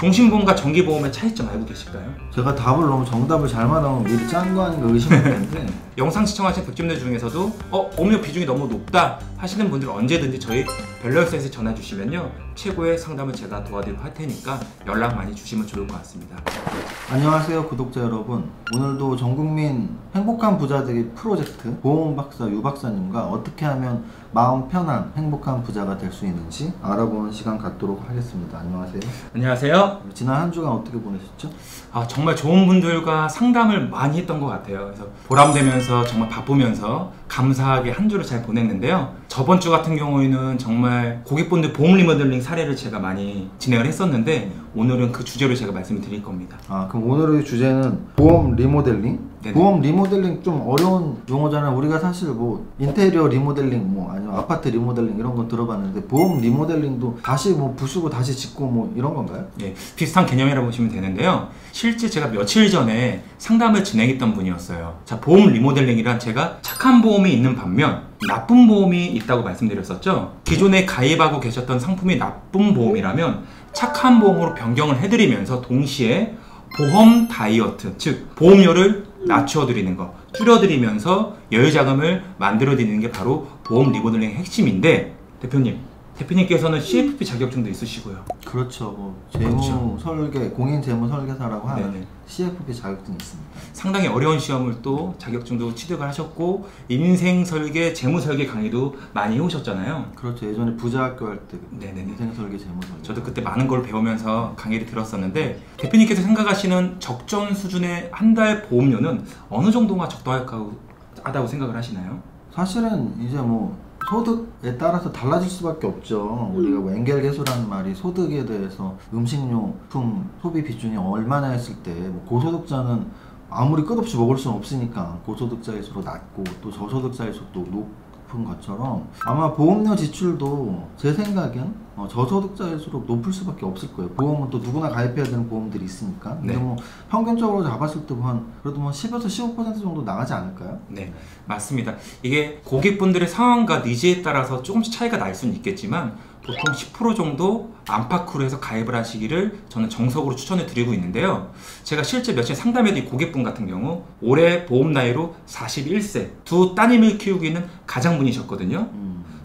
종신보험과 정기보험의 차이점 알고 계실까요? 제가 답을 너무 정답을 잘 말하면 미리 짠 거 아닌가 의심했는데 영상 시청하신 백집들 중에서도 보험료 비중이 너무 높다 하시는 분들은 언제든지 저희 밸런스에서 전화 주시면요 최고의 상담을 제가 도와드리고 할 테니까 연락 많이 주시면 좋을 것 같습니다. 안녕하세요 구독자 여러분, 오늘도 전국민 행복한 부자 되기 프로젝트 보험박사 유 박사님과 어떻게 하면 마음 편한 행복한 부자가 될 수 있는지 알아보는 시간 갖도록 하겠습니다. 안녕하세요. 안녕하세요. 지난 한 주간 어떻게 보내셨죠? 정말 좋은 분들과 상담을 많이 했던 것 같아요. 그래서 보람되면서 정말 바쁘면서 감사하게 한 주를 잘 보냈는데요. 저번 주 같은 경우에는 정말 고객분들 보험 리모델링 사례를 제가 많이 진행을 했었는데 오늘은 그 주제로 제가 말씀을 드릴 겁니다. 그럼 오늘의 주제는 보험 리모델링? 네네. 보험 리모델링 좀 어려운 용어잖아요. 우리가 사실 뭐 인테리어 리모델링 아니면 아파트 리모델링 이런 건 들어봤는데 보험 리모델링도 다시 부수고 다시 짓고 이런 건가요? 예, 비슷한 개념이라고 보시면 되는데요. 실제 제가 며칠 전에 상담을 진행했던 분이었어요. 자, 보험 리모델링이란 제가 착한 보험이 있는 반면 나쁜 보험이 있다고 말씀드렸었죠. 기존에 가입하고 계셨던 상품이 나쁜 보험이라면 착한 보험으로 변경을 해드리면서 동시에 보험 다이어트, 즉 보험료를 낮춰드리는 거, 줄여드리면서 여유자금을 만들어드리는 게 바로 보험 리모델링의 핵심인데 대표님께서는 CFP 자격증도 있으시고요. 그렇죠. 재무 설계, 공인 재무 설계사라고 하는 네네. CFP 자격증이 있습니다. 상당히 어려운 시험을 또 자격증도 취득을 하셨고 인생 설계, 재무 설계 강의도 많이 해오셨잖아요. 그렇죠. 예전에 부자학교 할 때 인생 설계, 재무 설계. 저도 그때 많은 걸 배우면서 강의를 들었었는데 대표님께서 생각하시는 적정 수준의 한 달 보험료는 어느 정도가 적당하다고 생각을 하시나요? 사실은 이제 소득에 따라서 달라질 수밖에 없죠. 우리가 엔겔계수라는 말이 소득에 대해서 음식료품 소비 비중이 얼마나 했을 때 고소득자는 아무리 끝없이 먹을 수는 없으니까 고소득자일수록 낮고 또 저소득자일수록 또 높은 것처럼 아마 보험료 지출도 제 생각엔 저소득자일수록 높을 수밖에 없을 거예요. 보험은 또 누구나 가입해야 되는 보험들이 있으니까. 근데 평균적으로 잡았을 때 그래도 10에서 15% 정도 나가지 않을까요? 네, 맞습니다. 이게 고객분들의 상황과 니즈에 따라서 조금씩 차이가 날 수는 있겠지만 보통 10% 정도 안팎으로 해서 가입을 하시기를 저는 정석으로 추천을 드리고 있는데요. 제가 실제 며칠 상담해드린 고객분 같은 경우 올해 보험 나이로 41세 두 따님을 키우고 있는 가장분이셨거든요.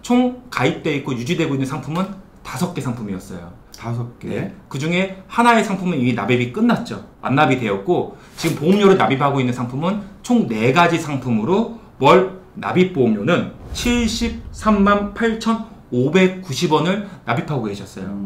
총 가입되어 있고 유지되고 있는 상품은 5개 상품이었어요. 5개? 네. 그 중에 하나의 상품은 이미 납입이 끝났죠. 완납이 되었고 지금 보험료를 납입하고 있는 상품은 총 4가지 상품으로 월 납입 보험료는 73만 8,590원을 납입하고 계셨어요.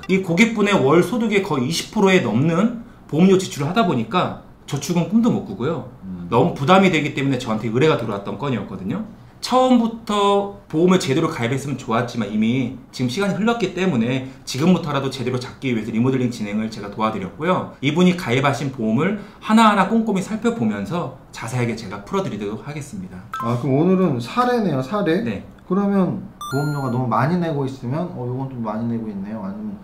이 고객분의 월 소득의 거의 20%에 넘는 보험료 지출을 하다 보니까 저축은 꿈도 못 꾸고요. 너무 부담이 되기 때문에 저한테 의뢰가 들어왔던 건이었거든요. 처음부터 보험을 제대로 가입했으면 좋았지만 이미 지금 시간이 흘렀기 때문에 지금부터라도 제대로 잡기 위해서 리모델링 진행을 제가 도와드렸고요. 이분이 가입하신 보험을 하나하나 꼼꼼히 살펴보면서 자세하게 제가 풀어드리도록 하겠습니다. 그럼 오늘은 사례네요, 사례? 네. 그러면 보험료가 너무 많이 내고 있으면 이건 좀 많이 내고 있네요. 아니면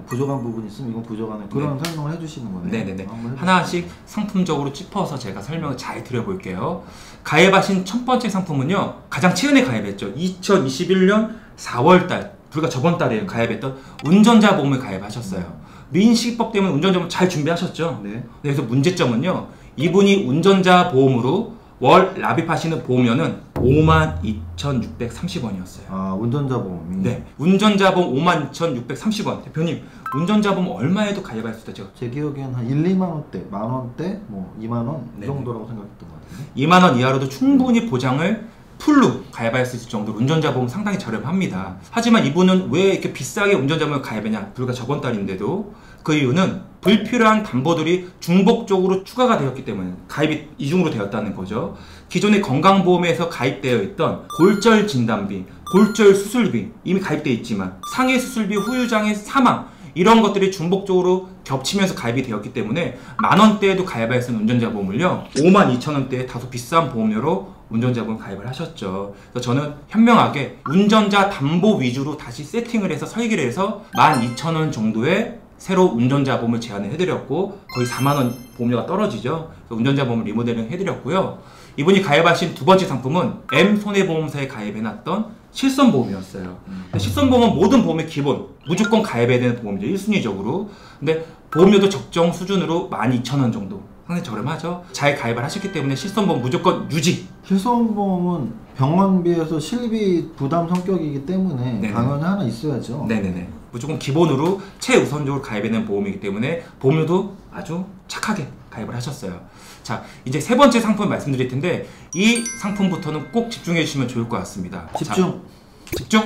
부족한 부분이 있으면 이건 부족하네. 그런 설명을 해주시는 거네요. 네네네. 하나씩 상품적으로 짚어서 제가 설명을 잘 드려볼게요. 가입하신 첫 번째 상품은요. 가장 최근에 가입했죠. 2021년 4월달, 불과 저번 달에 가입했던 운전자 보험을 가입하셨어요. 민식이법 때문에 운전자 보험 잘 준비하셨죠? 네. 그래서 문제점은요. 이분이 운전자 보험으로 월 납입하시는 보험료는 52,630원이었어요. 운전자 보험이? 네. 운전자 보험 52,630원. 대표님, 운전자 보험 얼마에도 가입할 수 있죠? 제 기억엔 한 1, 2만 원대, 만 원대, 2만 원 이 정도라고 생각했던 것 같은데. 2만 원 이하로도 충분히 보장을 풀로 가입할 수 있을 정도로 운전자 보험 상당히 저렴합니다. 하지만 이분은 왜 이렇게 비싸게 운전자 보험을 가입했냐? 불과 저번 달인데도 그 이유는 불필요한 담보들이 중복적으로 추가가 되었기 때문에 가입이 이중으로 되었다는 거죠. 기존의 건강보험에서 가입되어 있던 골절 진단비, 골절 수술비 이미 가입되어 있지만 상해 수술비, 후유장애 사망 이런 것들이 중복적으로 겹치면서 가입이 되었기 때문에 만원대에도 가입할 수 있는 운전자 보험을요 52,000원대에 다소 비싼 보험료로 운전자 보험 가입을 하셨죠. 그래서 저는 현명하게 운전자 담보 위주로 다시 세팅을 해서 설계를 해서 12,000원 정도의 새로 운전자 보험을 제안을 해드렸고 거의 4만원 보험료가 떨어지죠. 그래서 운전자 보험을 리모델링 해드렸고요. 이분이 가입하신 두 번째 상품은 M손해보험사에 가입해놨던 실손보험이었어요. 실손보험은 모든 보험의 기본 무조건 가입해야 되는 보험이죠. 1순위적으로. 근데 보험료도 적정 수준으로 12,000원 정도. 상당히 저렴하죠. 잘 가입을 하셨기 때문에 실손보험 무조건 유지. 실손보험은 병원비에서 실비 부담 성격이기 때문에 네네. 당연히 하나 있어야죠. 네네네. 무조건 기본으로 최우선적으로 가입되는 보험이기 때문에 보험료도 아주 착하게 가입을 하셨어요. 자, 이제 세 번째 상품 말씀드릴 텐데 이 상품부터는 꼭 집중해 주시면 좋을 것 같습니다. 집중. 자, 집중.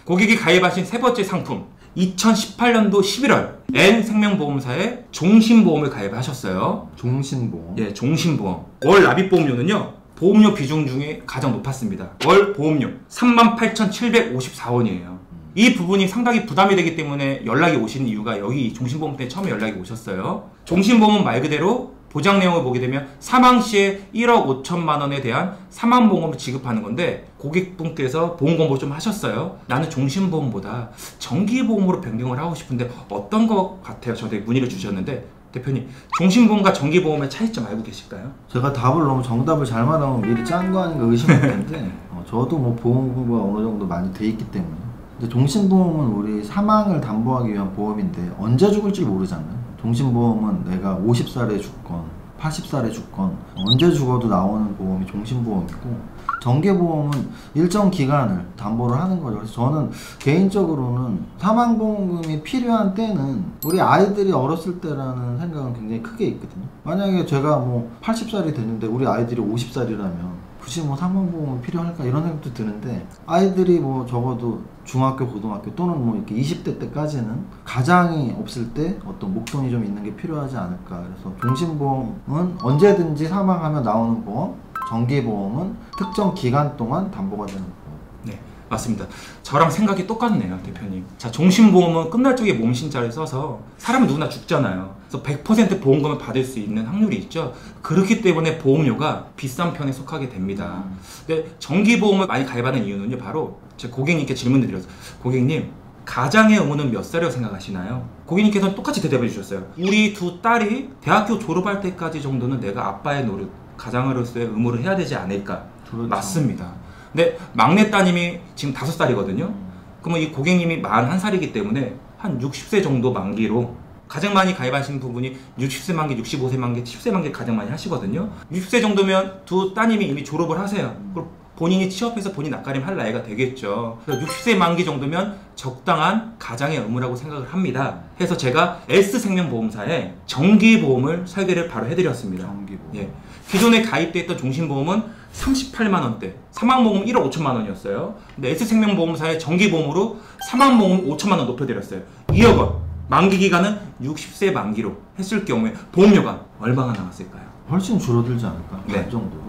고객이 가입하신 세 번째 상품. 2018년도 11월 N생명보험사에 종신보험을 가입하셨어요. 종신보험. 예, 종신보험. 월 납입보험료는요. 보험료 비중 중에 가장 높았습니다. 월 보험료 38,754원이에요. 이 부분이 상당히 부담이 되기 때문에 연락이 오시는 이유가 여기 종신보험 때문에 처음에 연락이 오셨어요. 종신보험은 말 그대로 보장 내용을 보게 되면 사망 시에 1억 5천만 원에 대한 사망보험을 지급하는 건데 고객분께서 보험공부 좀 하셨어요. 나는 종신보험보다 정기보험으로 변경을 하고 싶은데 어떤 것 같아요? 저한테 문의를 주셨는데 대표님, 종신보험과 정기보험의 차이점 알고 계실까요? 제가 답을 너무 정답을 잘못 하면 미리 짠 거 아닌가 의심할 텐데 저도 뭐 보험 공부가 어느 정도 많이 돼 있기 때문에. 근데 종신보험은 우리 사망을 담보하기 위한 보험인데 언제 죽을지 모르잖아요. 종신보험은 내가 50살에 죽건 80살에 죽건 언제 죽어도 나오는 보험이 종신보험이고, 정기보험은 일정 기간을 담보를 하는 거죠. 그래서 저는 개인적으로는 사망보험금이 필요한 때는 우리 아이들이 어렸을 때라는 생각은 굉장히 크게 있거든요. 만약에 제가 뭐 80살이 됐는데 우리 아이들이 50살이라면 굳이 뭐 사망보험이 필요할까 이런 생각도 드는데, 아이들이 뭐 적어도 중학교, 고등학교 또는 뭐 이렇게 20대 때까지는 가장이 없을 때 어떤 목돈이 좀 있는 게 필요하지 않을까. 그래서 종신보험은 언제든지 사망하면 나오는 보험, 정기보험은 특정 기간 동안 담보가 되는 보험. 네, 맞습니다. 저랑 생각이 똑같네요, 대표님. 자, 종신보험은 끝날 적에 몸신자를 써서 사람은 누구나 죽잖아요. 그래서 100% 보험금을 받을 수 있는 확률이 있죠. 그렇기 때문에 보험료가 비싼 편에 속하게 됩니다. 근데 정기보험을 많이 가입하는 이유는요, 바로 제가 고객님께 질문을 드렸어요. 고객님, 가장의 의무는 몇 살이라고 생각하시나요? 고객님께서는 똑같이 대답해 주셨어요. 우리 두 딸이 대학교 졸업할 때까지 정도는 내가 아빠의 노릇, 가장으로서의 의무를 해야 되지 않을까. 그렇죠. 맞습니다. 근데 막내 따님이 지금 5살이거든요. 그러면 이 고객님이 41살이기 때문에 한 60세 정도 만기로 가장 많이 가입하시는 부분이 60세 만기, 65세 만기, 10세 만기 가장 많이 하시거든요. 60세 정도면 두 따님이 이미 졸업을 하세요. 그럼 본인이 취업해서 본인 낯가림 할 나이가 되겠죠. 그래서 60세 만기 정도면 적당한 가장의 의무라고 생각을 합니다. 해서 제가 S생명보험사에 정기보험을 설계를 바로 해드렸습니다. 정기보험. 예. 기존에 가입돼 있던 종신보험은 38만 원대, 사망보험 1억 5천만 원이었어요. 근데 S생명보험사의 정기보험으로 사망보험 5천만 원 높여드렸어요. 2억 원. 만기 기간은 60세 만기로 했을 경우에 보험료가 얼마나 나왔을까요? 훨씬 줄어들지 않을까? 네. 반 정도로?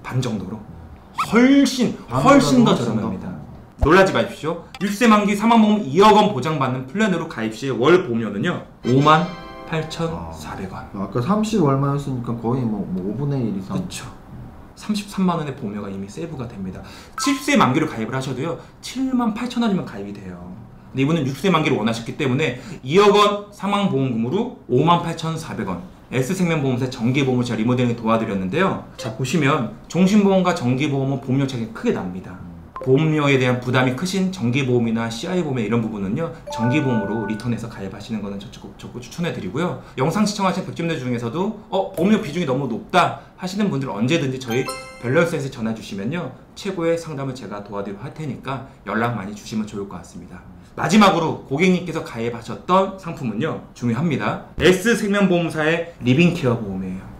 반 정도로? 훨씬 더 저렴합니다. 놀라지 마십시오. 60세 만기 사망보험 2억 원 보장받는 플랜으로 가입 시에 월 보험료는요 58,400원. 아까 30 얼마였으니까 거의 뭐 5분의 1 이상. 그렇죠. 33만 원의 보험료가 이미 세이브가 됩니다. 70세 만기로 가입을 하셔도요 78,000원이면 가입이 돼요. 근데 이분은 60세 만기를 원하셨기 때문에 2억 원 사망보험금으로 58,400원. S생명보험사 정기보험을 제가 리모델링 도와드렸는데요. 자, 보시면 종신보험과 정기보험은 보험료 차이가 크게 납니다. 보험료에 대한 부담이 크신 정기보험이나 CI보험의 이런 부분은요 정기보험으로 리턴해서 가입하시는 거는 적극 추천해드리고요. 영상 시청하신 백집들 중에서도 보험료 비중이 너무 높다 하시는 분들 언제든지 저희 밸런스에서 전화 주시면요 최고의 상담을 제가 도와드리고 할 테니까 연락 많이 주시면 좋을 것 같습니다. 마지막으로 고객님께서 가입하셨던 상품은요 중요합니다. S생명보험사의 리빙케어 보험이에요.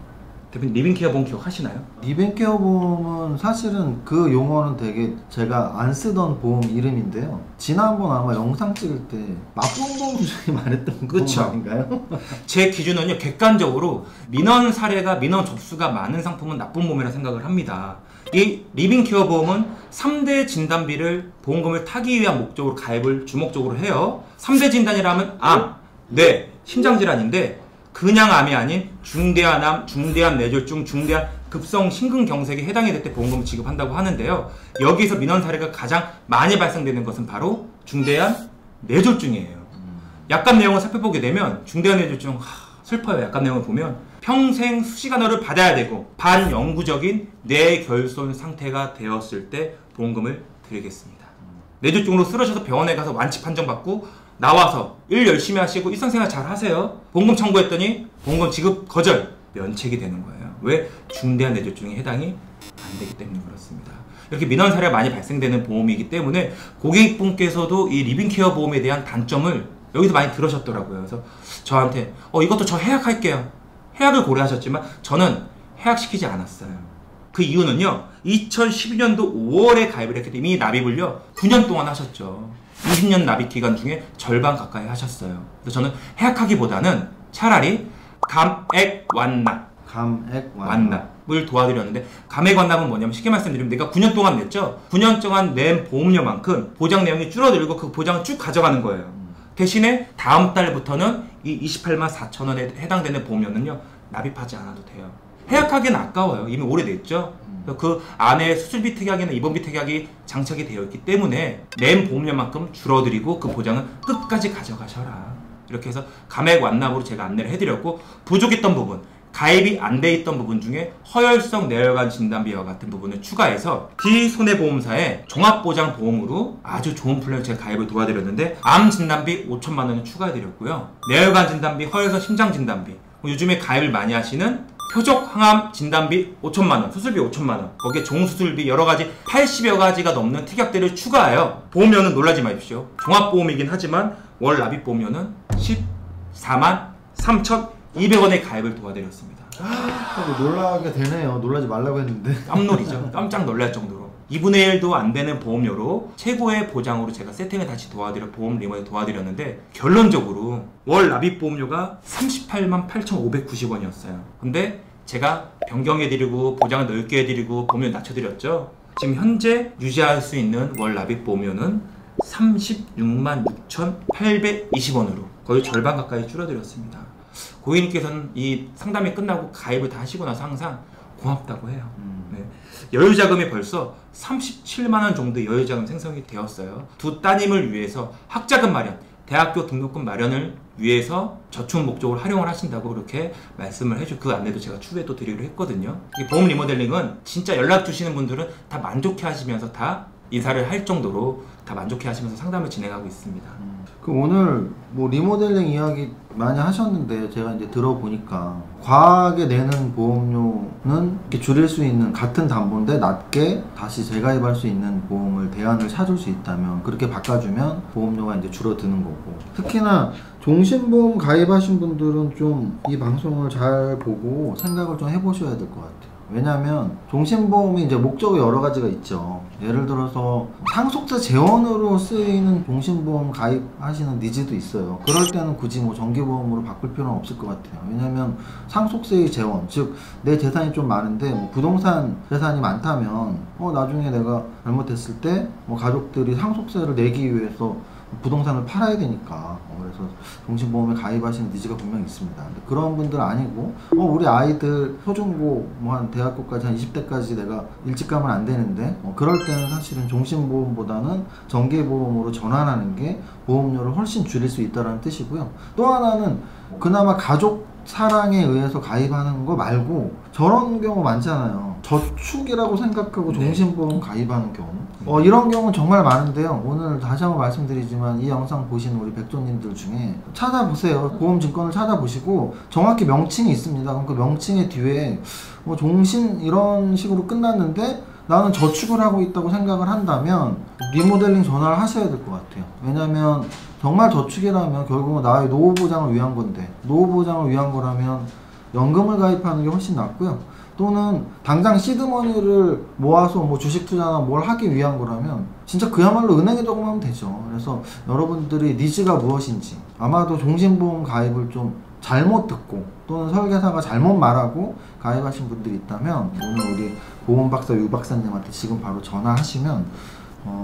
대표님 리빙케어 보험 기억하시나요? 리빙케어 보험은 사실은 그 용어는 되게 제가 안 쓰던 보험 이름인데요. 지난번 아마 영상 찍을 때 나쁜 보험 중에 말했던 그쵸. 보험 아닌가요? 제 기준은요 객관적으로 민원 사례가 민원 접수가 많은 상품은 나쁜 보험이라 생각을 합니다. 이 리빙케어 보험은 3대 진단비를 보험금을 타기 위한 목적으로 가입을 주목적으로 해요. 3대 진단이라면 암, 뇌, 심장질환인데 그냥 암이 아닌 중대한 암, 중대한 뇌졸중, 중대한 급성 심근경색에 해당이 될 때 보험금을 지급한다고 하는데요. 여기서 민원 사례가 가장 많이 발생되는 것은 바로 중대한 뇌졸중이에요. 약관 내용을 살펴보게 되면 중대한 뇌졸중, 슬퍼요. 약관 내용을 보면 평생 수시간호를 받아야 되고 반영구적인 뇌결손 상태가 되었을 때 보험금을 드리겠습니다. 뇌졸중으로 쓰러져서 병원에 가서 완치 판정받고 나와서 일 열심히 하시고 일상생활 잘 하세요. 보험금 청구했더니 보험금 지급 거절, 면책이 되는 거예요. 왜? 중대한 뇌졸중에 해당이 안 되기 때문에 그렇습니다. 이렇게 민원 사례가 많이 발생되는 보험이기 때문에 고객분께서도 이 리빙케어 보험에 대한 단점을 여기서 많이 들으셨더라고요. 그래서 저한테 이것도 저 해약할게요. 해약을 고려하셨지만 저는 해약시키지 않았어요. 그 이유는요, 2012년도 5월에 가입을 했기 때문에 이미 납입을요 9년 동안 하셨죠. 20년 납입 기간 중에 절반 가까이 하셨어요. 그래서 저는 해약하기보다는 차라리 감액 완납, 완납을 도와드렸는데, 감액 완납은 뭐냐면 쉽게 말씀드리면 내가 9년 동안 냈죠. 9년 동안 낸 보험료만큼 보장 내용이 줄어들고 그 보장을 쭉 가져가는 거예요. 대신에 다음 달부터는 이 28만 4천 원에 해당되는 보험료는요 납입하지 않아도 돼요. 해약하기는 아까워요. 이미 오래됐죠. 그 안에 수술비 특약이나 입원비 특약이 장착이 되어 있기 때문에 낸 보험료만큼 줄어들이고 그 보장은 끝까지 가져가셔라. 이렇게 해서 감액 완납으로 제가 안내를 해드렸고, 부족했던 부분, 가입이 안 돼 있던 부분 중에 허혈성 뇌혈관 진단비와 같은 부분을 추가해서 비손해보험사의 종합보장보험으로 아주 좋은 플랜을 제가 가입을 도와드렸는데, 암 진단비 5천만 원을 추가해드렸고요. 뇌혈관 진단비, 허혈성 심장 진단비, 요즘에 가입을 많이 하시는 표적 항암 진단비 5천만 원, 수술비 5천만 원, 거기에 종수술비 여러가지 80여 가지가 넘는 특약들을 추가하여 보험료는 놀라지 마십시오. 종합보험이긴 하지만 월 납입보험료는 14만 3,200원의 가입을 도와드렸습니다. 놀라게 되네요. 놀라지 말라고 했는데. 깜놀이죠. 깜짝 놀랄 정도로 2분의 1도 안 되는 보험료로 최고의 보장으로 제가 세팅을 다시 보험 리모델 도와드렸는데, 결론적으로 월 납입 보험료가 38만 8,590원이었어요. 근데 제가 변경해드리고 보장을 넓게 해드리고 보험료 낮춰드렸죠. 지금 현재 유지할 수 있는 월 납입 보험료는 36만 6,820원으로 거의 절반 가까이 줄어들었습니다. 고객님께서는 이 상담이 끝나고 가입을 다 하시고 나서 항상 고맙다고 해요. 네. 여유자금이 벌써 37만원 정도 여유자금 생성이 되었어요. 두 따님을 위해서 학자금 마련, 대학교 등록금 마련을 위해서 저축 목적으로 활용을 하신다고 그렇게 말씀을 해주고, 그 안내도 제가 추후에 또 드리기로 했거든요. 이 보험 리모델링은 진짜 연락 주시는 분들은 다 만족해 하시면서 다 인사를 할 정도로 다 만족해 하시면서 상담을 진행하고 있습니다. 그 오늘 뭐 리모델링 이야기 많이 하셨는데, 제가 이제 들어보니까 과하게 내는 보험료는 이렇게 줄일 수 있는, 같은 담보인데 낮게 다시 재가입할 수 있는 보험을 대안을 찾을 수 있다면 그렇게 바꿔주면 보험료가 이제 줄어드는 거고, 특히나 종신보험 가입하신 분들은 좀 이 방송을 잘 보고 생각을 좀 해보셔야 될 것 같아요. 왜냐면 종신보험이 이제 목적이 여러 가지가 있죠. 예를 들어서 상속자 재원으로 쓰이는 종신보험 가입하시는 니즈도 있어요. 그럴 때는 굳이 뭐 정기보험으로 바꿀 필요는 없을 것 같아요. 왜냐면 상속세의 재원, 즉 내 재산이 좀 많은데 뭐 부동산 재산이 많다면 나중에 내가 잘못했을 때 뭐 가족들이 상속세를 내기 위해서 부동산을 팔아야 되니까, 그래서 종신보험에 가입하시는 니즈가 분명히 있습니다. 근데 그런 분들 아니고 우리 아이들 초중고 뭐 한 대학교까지 한 20대까지 내가 일찍 가면 안 되는데 그럴 때는 사실은 종신보험보다는 정기보험으로 전환하는 게 보험료를 훨씬 줄일 수 있다는 뜻이고요. 또 하나는 그나마 가족 사랑에 의해서 가입하는 거 말고 저런 경우 많잖아요. 저축이라고 생각하고 종신보험 가입하는 경우, 이런 경우는 정말 많은데요. 오늘 다시 한번 말씀드리지만 이 영상 보시는 우리 백조님들 중에 찾아보세요. 보험증권을 찾아보시고 정확히 명칭이 있습니다. 그럼 그 명칭의 뒤에 뭐 종신 이런 식으로 끝났는데 나는 저축을 하고 있다고 생각을 한다면 리모델링 전화를 하셔야 될 것 같아요. 왜냐면 정말 저축이라면 결국은 나의 노후 보장을 위한 건데, 노후 보장을 위한 거라면 연금을 가입하는 게 훨씬 낫고요. 또는 당장 시드머니를 모아서 뭐 주식 투자나 뭘 하기 위한 거라면 진짜 그야말로 은행에 저금하면 되죠. 그래서 여러분들이 니즈가 무엇인지, 아마도 종신보험 가입을 좀 잘못 듣고 또는 설계사가 잘못 말하고 가입하신 분들이 있다면 오늘 우리 보험박사 유 박사님한테 지금 바로 전화하시면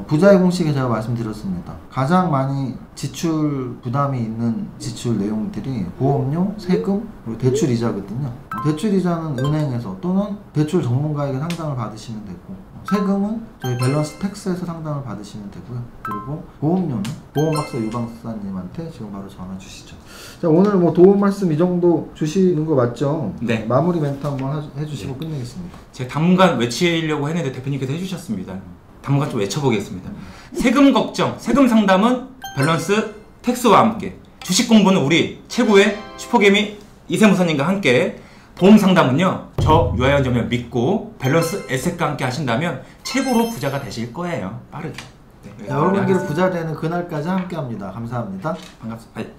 부자의 공식에 제가 말씀드렸습니다. 가장 많이 지출 부담이 있는 지출 내용들이 보험료, 세금, 그리고 대출 이자거든요. 대출 이자는 은행에서 또는 대출 전문가에게 상담을 받으시면 되고, 세금은 저희 밸런스 텍스에서 상담을 받으시면 되고요. 그리고 보험료는 보험박사 유 박사님한테 지금 바로 전화 주시죠. 자, 오늘 뭐 도움 말씀 이 정도 주시는 거 맞죠? 네. 마무리 멘트 한번 해주시고 끝내겠습니다. 제가 당분간 외치려고 했는데 대표님께서 해주셨습니다. 당분간 좀 외쳐보겠습니다. 세금 걱정, 세금 상담은 밸런스 텍스와 함께 주식 공부는 우리 최고의 슈퍼개미 이세무사님과 함께 보험 상담은요 저 유아연점을 믿고 밸런스 에셋과 함께 하신다면 최고로 부자가 되실 거예요. 빠르게. 네, 여러분들 부자 되는 그날까지 함께 합니다. 감사합니다. 반갑습니다.